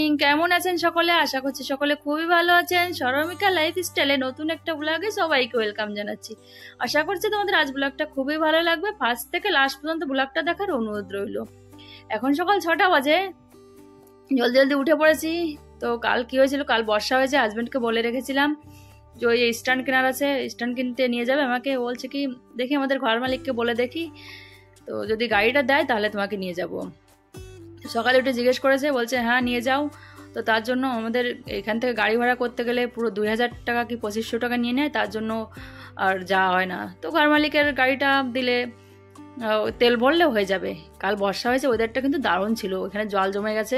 Morning, কেমন আছেন সকলে? আশা করছি সকলে খুবই ভালো আছেন। সরমিকা লাইফস্টাইলে নতুন একটা ব্লগে সবাইকে ওয়েলকাম জানাচ্ছি। আশা করছি তোমাদের আজ ব্লগটা খুবই ভালো লাগবে। ফার্স্ট থেকে লাস্ট পর্যন্ত ব্লগটা দেখার অনুরোধ রইল। এখন সকাল 6টা বাজে, জলদি জলদি উঠে পড়েছি। তো কাল কি হয়েছিল, কাল বর্ষা হয়েছে, হাজবেন্ডকে বলে রেখেছিলাম যে ওই স্ট্যান্ড কেনার আছে, স্ট্যান্ড কিনতে নিয়ে যাবে আমাকে। বলছে কি দেখি আমাদের ঘর মালিককে বলে দেখি, তো যদি গাড়িটা দেয় তাহলে তোমাকে নিয়ে যাব। সকালে উঠে জিজ্ঞেস করেছে, বলছে হ্যাঁ নিয়ে যাও। তো তার জন্য আমাদের এখান থেকে গাড়ি ভাড়া করতে গেলে পুরো 2000 টাকা কি 2500 টাকা নিয়ে নেয়, তার জন্য আর যাওয়া হয় না। তো ঘর মালিকের গাড়িটা দিলে তেল ভরলে হয়ে যাবে। কাল বর্ষা হয়েছে, ওয়েদারটা কিন্তু দারুণ ছিল। এখানে জল জমে গেছে,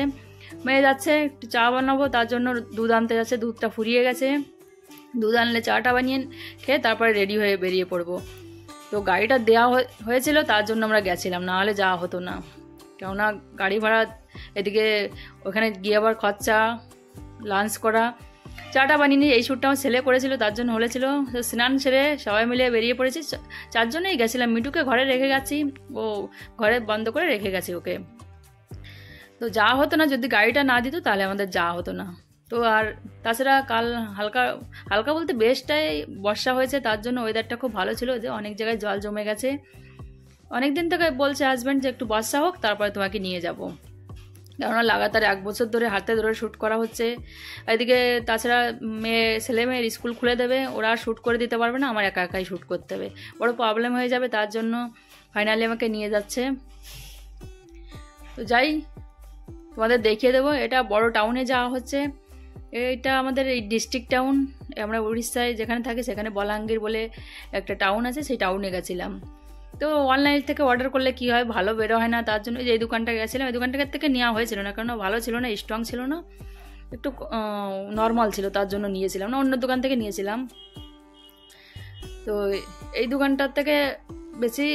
মেয়ে যাচ্ছে একটু চা বানাবো, তার জন্য দুধ আনতে যাচ্ছে। দুধটা ফুরিয়ে গেছে, দুধ আনলে চাটা বানিয়ে খেয়ে তারপরে রেডি হয়ে বেরিয়ে পড়বো। তো গাড়িটা দেওয়া হয়েছিল, তার জন্য আমরা গেছিলাম, না হলে যাওয়া হতো না। কেননা গাড়ি ভাড়া, এদিকে ওখানে গিয়ে আবার খরচা, লাঞ্চ করা, চাটা বানিয়ে নিয়ে। এই শ্যুটটা আমার ছেলে করেছিল, তার জন্য হলেছিল। স্নান সেরে সবাই মিলে বেরিয়ে পড়েছি। 4 জনেই গেছিলাম। মিঠুকে ঘরে রেখে গেছি, ও ঘরে বন্ধ করে রেখে গেছি ওকে। তো যাওয়া হতো না, যদি গাড়িটা না দিত তাহলে আমাদের যাওয়া হতো না। তো আর তাছাড়া কাল হালকা হালকা বলতে বেশটাই বর্ষা হয়েছে, তার জন্য ওয়েদারটা খুব ভালো ছিল। যে অনেক জায়গায় জল জমে গেছে। অনেক দিন থেকে বলছে হাজব্যান্ড যে একটু বর্ষা হোক তারপরে তোমাকে নিয়ে যাব। কেননা লাগাতার 1 বছর ধরে হাতে ধরে শ্যুট করা হচ্ছে। এদিকে তাছাড়া ছেলে মেয়ের স্কুল খুলে দেবে, ওরা শ্যুট করে দিতে পারবে না, আমার একা একাই শ্যুট করতে হবে, বড় প্রবলেম হয়ে যাবে। তার জন্য ফাইনালি আমাকে নিয়ে যাচ্ছে। তো যাই, তোমাদের দেখিয়ে দেবো। এটা বড় টাউনে যাওয়া হচ্ছে। এটা আমাদের এই ডিস্ট্রিক্ট টাউন। আমরা উড়িষ্যায় যেখানে থাকি সেখানে বলাঙ্গীর বলে একটা টাউন আছে, সেই টাউনে গেছিলাম। তো অনলাইন থেকে অর্ডার করলে কি হয়, ভালো বেরো হয় না, তার জন্য যে এই দোকানটা গেছিলাম, এই দোকানটার থেকে নেওয়া হয়েছিল না, কারণ ভালো ছিল না, স্ট্রং ছিল না, একটু নর্মাল ছিল, তার জন্য নিয়েছিলাম না, অন্য দোকান থেকে নিয়েছিলাম। তো এই দোকানটার থেকে বেশি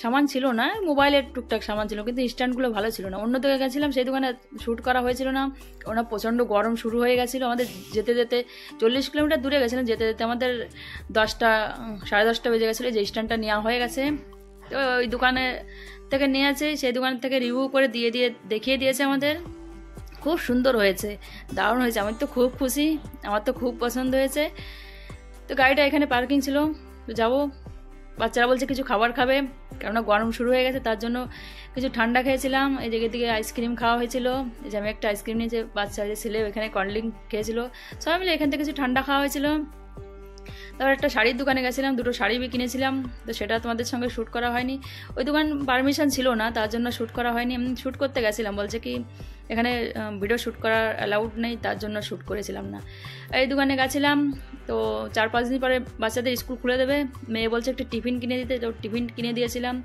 সামান ছিল না, মোবাইলের টুকটাক সামান ছিল, কিন্তু স্ট্যান্ডগুলো ভালো ছিল না। অন্য দোকানে গেছিলাম, সেই দোকানে শ্যুট করা হয়েছিল না, ওনা প্রচণ্ড গরম শুরু হয়ে গেছিলো। আমাদের যেতে যেতে 40 কিলোমিটার দূরে গেছিলাম, যেতে যেতে আমাদের 10টা 10:30 বেজে গেছিলো। যে স্ট্যান্ডটা নেওয়া হয়ে গেছে, তো ওই দোকানে থেকে নিয়েছে, সেই দোকান থেকে রিভিউ করে দেখিয়ে দিয়েছে আমাদের। খুব সুন্দর হয়েছে, দারুণ হয়েছে, আমি তো খুব খুশি, আমার তো খুব পছন্দ হয়েছে। তো গাড়িটা এখানে পার্কিং ছিল, তো যাবো। বাচ্চারা বলছে কিছু খাবার খাবে, কেননা গরম শুরু হয়ে গেছে, তার জন্য কিছু ঠান্ডা খেয়েছিলাম। এই দিকে আইসক্রিম খাওয়া হয়েছিল, এই যে আমি একটা আইসক্রিম নিয়েছি, বাচ্চা যে ছেলে এখানে কন্ডলিং খেয়েছিল, সবাই মিলে এখান থেকে কিছু ঠান্ডা খাওয়া হয়েছিল। তারপর একটা শাড়ির দোকানে গেছিলাম, 2টো শাড়ি কিনেছিলাম, তো সেটা তোমাদের সঙ্গে শ্যুট করা হয়নি। ওই দোকান পারমিশন ছিল না, তার জন্য শ্যুট করা হয়নি। আমি শ্যুট করতে গেছিলাম, বলছে কি এখানে ভিডিও শ্যুট করার অ্যালাউড নেই, তার জন্য শ্যুট করেছিলাম না। এই দোকানে গেছিলাম, তো 4-5 দিন পরে বাচ্চাদের স্কুল খুলে দেবে। মেয়ে বলছে একটা টিফিন কিনে দিতে, তো টিফিন কিনে দিয়েছিলাম।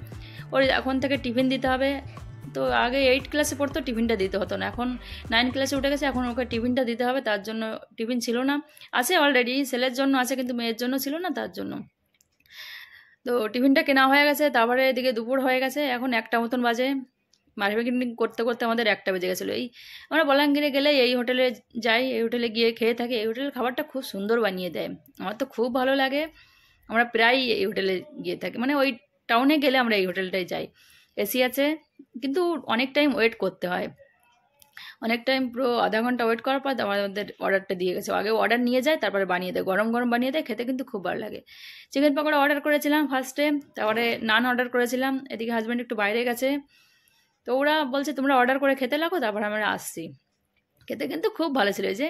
ওর এখন থেকে টিফিন দিতে হবে। তো আগে 8 ক্লাসে পড়তো, টিফিনটা দিতে হতো না, এখন 9 ক্লাসে উঠে গেছে, এখন ওকে টিফিনটা দিতে হবে, তার জন্য টিফিন ছিল না। আছে অলরেডি, ছেলের জন্য আছে, কিন্তু মেয়ের জন্য ছিল না, তার জন্য। তো টিফিনটা কেনা হয়ে গেছে। তারপরে এদিকে দুপুর হয়ে গেছে, এখন 1টা মতন বাজে। মার্কেটিং করতে করতে আমাদের 1টা বেজে গেছিলো। আমরা বলাঙ্গীরে গেলে এই হোটেলে যাই, এই হোটেলে গিয়ে খেয়ে থাকি। এই হোটেলের খাবারটা খুব সুন্দর বানিয়ে দেয়, আমার তো খুব ভালো লাগে। আমরা প্রায় এই হোটেলে গিয়ে থাকি, মানে ওই টাউনে গেলে আমরা এই হোটেলটায় যাই। এসি আছে, কিন্তু অনেক টাইম ওয়েট করতে হয়, অনেক টাইম, পুরো আধা ঘন্টা ওয়েট করার পর আমাদের অর্ডারটা দিয়ে গেছে। আগে অর্ডার নিয়ে যায়, তারপরে বানিয়ে দেয়, গরম গরম বানিয়ে দেয়, খেতে কিন্তু খুব ভালো লাগে। চিকেন পকোড়া অর্ডার করেছিলাম ফার্স্টে, তারপরে নান অর্ডার করেছিলাম। এদিকে হাজব্যান্ড একটু বাইরে গেছে, তো ওরা বলছে তোমরা অর্ডার করে খেতে লাগো, তারপর আমরা আসছি। খেতে কিন্তু খুব ভালো ছিল, যে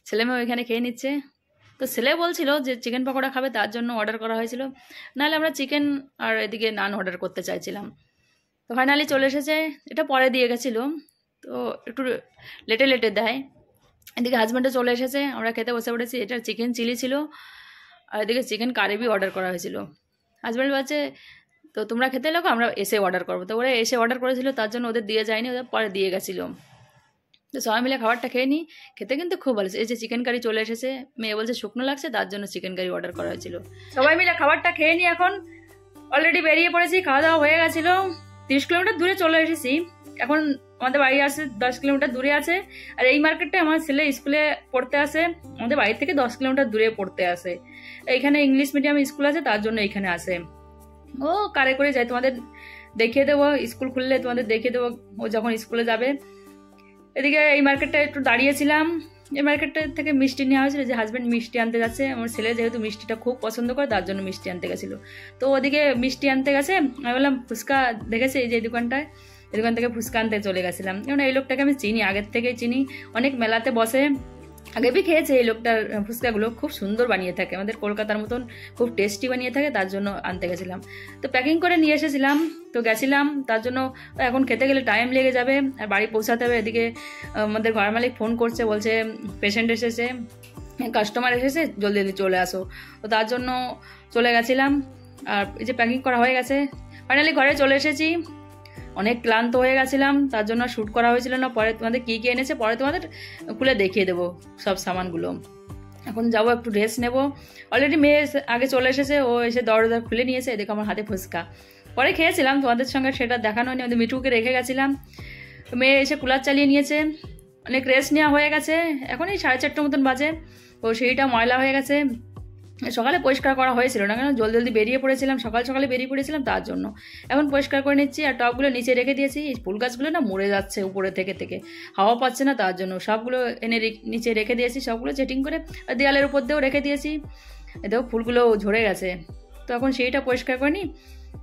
ছেলে মেয়ে ওইখানে খেয়ে নিচ্ছে। তো ছেলে বলছিল যে চিকেন পকোড়া খাবে, তার জন্য অর্ডার করা হয়েছিল, নাহলে আমরা চিকেন আর এদিকে নান অর্ডার করতে চাইছিলাম। তো ফাইনালি চলে এসেছে। এটা পরে দিয়ে গেছিলো, তো একটু লেটে লেটে দেয়। এদিকে হাজব্যান্ডও চলে এসেছে, আমরা খেতে বসে পড়েছি। এটা চিকেন চিলি ছিল, আর এদিকে চিকেন কারিবি অর্ডার করা হয়েছিল। হাজব্যান্ড বলছে তো তোমরা খেতে লাগো, আমরা এসে অর্ডার করবো। তো ওরা এসে অর্ডার করেছিল, তার জন্য ওদের দিয়ে যায়নি, ওদের পরে দিয়ে গেছিলো। তো সবাই মিলে খাবারটা খেয়ে নিই, খেতে কিন্তু খুব ভালো। এই যে চিকেন কারি চলে এসেছে, মেয়ে বলছে শুকনো লাগছে, তার জন্য চিকেন কারি অর্ডার করা হয়েছিল। সবাই মিলে খাবারটা খেয়ে নিই, এখন অলরেডি বেরিয়ে পড়েছি, খাওয়া দাওয়া হয়ে গেছিলো। 30 কিলোমিটার দূরে চলে এসেছি। এখন আমাদের বাড়ি আসে 10 কিলোমিটার দূরে আছে, আর এই মার্কেটটা আমার ছেলে স্কুলে পড়তে আসে, আমাদের বাড়ি থেকে 10 কিলোমিটার দূরে পড়তে আসে। এইখানে ইংলিশ মিডিয়াম স্কুল আছে, তার জন্য এইখানে আসে। ও কারে করে যায়, তোমাদের দেখিয়ে দেবো, স্কুল খুললে তোমাদের দেখিয়ে দেবো ও যখন স্কুলে যাবে। এদিকে এই মার্কেটটা একটু দাঁড়িয়েছিলাম, এই মার্কেটটা থেকে মিষ্টি নেওয়া হয়েছিল, যে হাজব্যান্ড মিষ্টি আনতে যাচ্ছে, আমার ছেলে যেহেতু মিষ্টিটা খুব পছন্দ করে তার জন্য মিষ্টি আনতে গেছিলো। তো ওদিকে মিষ্টি আনতে গেছে, আমি বললাম ফুচকা দেখেছে এই যে দোকানটায়, এই দোকান থেকে ফুচকা আনতে চলে গেছিলাম। কারণ এই লোকটাকে আমি চিনি, আগের থেকেই চিনি, অনেক মেলাতে বসে, আগে भी খেয়েছে এই লোকটার ফুচকাগুলো, খুব সুন্দর বানিয়ে থাকে, আমাদের কলকাতার মতন খুব টেস্টি বানিয়ে থাকে, তার জন্য আনতে গেছিলাম। তো প্যাকিং করে নিয়ে এসেছিলাম, তো গেছিলাম, তার জন্য এখন খেতে গেলে টাইম লেগে যাবে আর বাড়ি পৌঁছাতে হবে। এদিকে আমাদের ঘর মালিক ফোন করছে, বলছে পেশেন্ট এসেছে, কাস্টমার এসেছে, জলদি জলদি চলে আসো। তো তার জন্য চলে গেছিলাম। আর এই যে প্যাকিং করা হয়ে গেছে, ফাইনালি ঘরে চলে এসেছি। অনেক ক্লান্ত হয়ে গেছিলাম, তার জন্য শ্যুট করা হয়েছিল না। পরে তোমাদের কী কী এনেছে পরে তোমাদের খুলে দেখিয়ে দেবো সব সামানগুলো। এখন যাবো একটু রেস্ট নেবো। অলরেডি মেয়ে আগে চলে এসেছে, ও এসে দরজা খুলে নিয়েছে, দেখো আমার হাতে ফুচকা। পরে খেয়েছিলাম, তোমাদের সঙ্গে সেটা দেখানো হয়নি, আমাদের মিঠুকে রেখে গেছিলাম। মেয়ে এসে কুলার চালিয়ে নিয়েছে, অনেক রেস্ট নেওয়া হয়ে গেছে। এখন এই 4:30 মতন বাজে। ও সেইটা ময়লা হয়ে গেছে, সকালে পরিষ্কার করা হয়েছিল না, কেন জলদি জলদি বেরিয়ে পড়েছিলাম, সকালে বেরিয়ে পড়েছিলাম, তার জন্য এখন পরিষ্কার করে নিচ্ছি। আর টবগুলো নিচে রেখে দিয়েছি, এই ফুল গাছগুলো না মরে যাচ্ছে উপরে থেকে থেকে, হাওয়া পাচ্ছে না, তার জন্য সবগুলো এনে নিচে রেখে দিয়েছি, সবগুলো সেটিং করে দেয়ালের উপর দিয়েও রেখে দিয়েছি। দেখো ফুলগুলো ঝরে গেছে। তো এখন সেইটা পরিষ্কার করে নিই,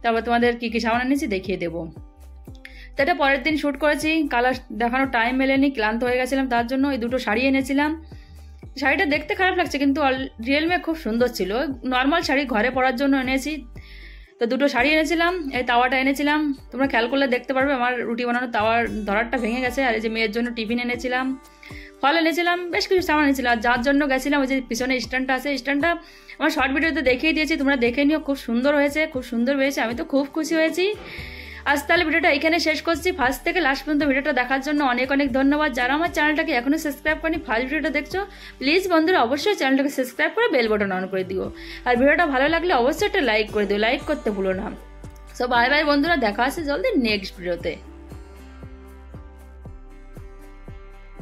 তারপর তোমাদের কী কী সামান এনেছি দেখিয়ে দেবো। তো এটা পরের দিন শ্যুট করেছি, কালার দেখানো টাইম মেলেনি, ক্লান্ত হয়ে গেছিলাম, তার জন্য এই দুটো শাড়ি এনেছিলাম। শাড়িটা দেখতে খারাপ লাগছে কিন্তু রিয়েলমে খুব সুন্দর ছিল, নর্মাল শাড়ি ঘরে পরার জন্য এনেছি। তো দুটো শাড়ি এনেছিলাম, এই তাওয়াটা এনেছিলাম, তোমরা খেয়াল করলে দেখতে পারবে আমার রুটি বানানোর তাওয়ার ধরারটা ভেঙে গেছে। আর এই যে মেয়ের জন্য টিফিন এনেছিলাম, ফল এনেছিলাম, বেশ কিছু সামান এনেছিলাম। আর যার জন্য গেছিলাম ওই যে পিছনে স্ট্যান্ডটা আছে, স্ট্যান্ডটা আমার শর্ট ভিডিওতে দেখিয়ে দিয়েছি, তোমরা দেখে নিও, খুব সুন্দর হয়েছে, খুব সুন্দর হয়েছে, আমি তো খুব খুশি হয়েছি। আজ তাহলে ভিডিওটা এখানে শেষ করছি। ফার্স্ট থেকে লাস্ট পর্যন্ত ভিডিওটা দেখার জন্য অনেক অনেক ধন্যবাদ। যারা আমার চ্যানেলটাকে এখনো সাবস্ক্রাইব করেনি, ফার্স্ট ভিডিওটা দেখছো, প্লিজ বন্ধুরা অবশ্যই চ্যানেলটাকে সাবস্ক্রাইব করে বেল বাটন অন করে দিও। আর ভিডিওটা ভালো লাগলে অবশ্যই একটা লাইক করে দিও, লাইক করতে ভুলো না। সো বাই বাই বন্ধুরা, দেখা আছে জলদি নেক্সট ভিডিওতে।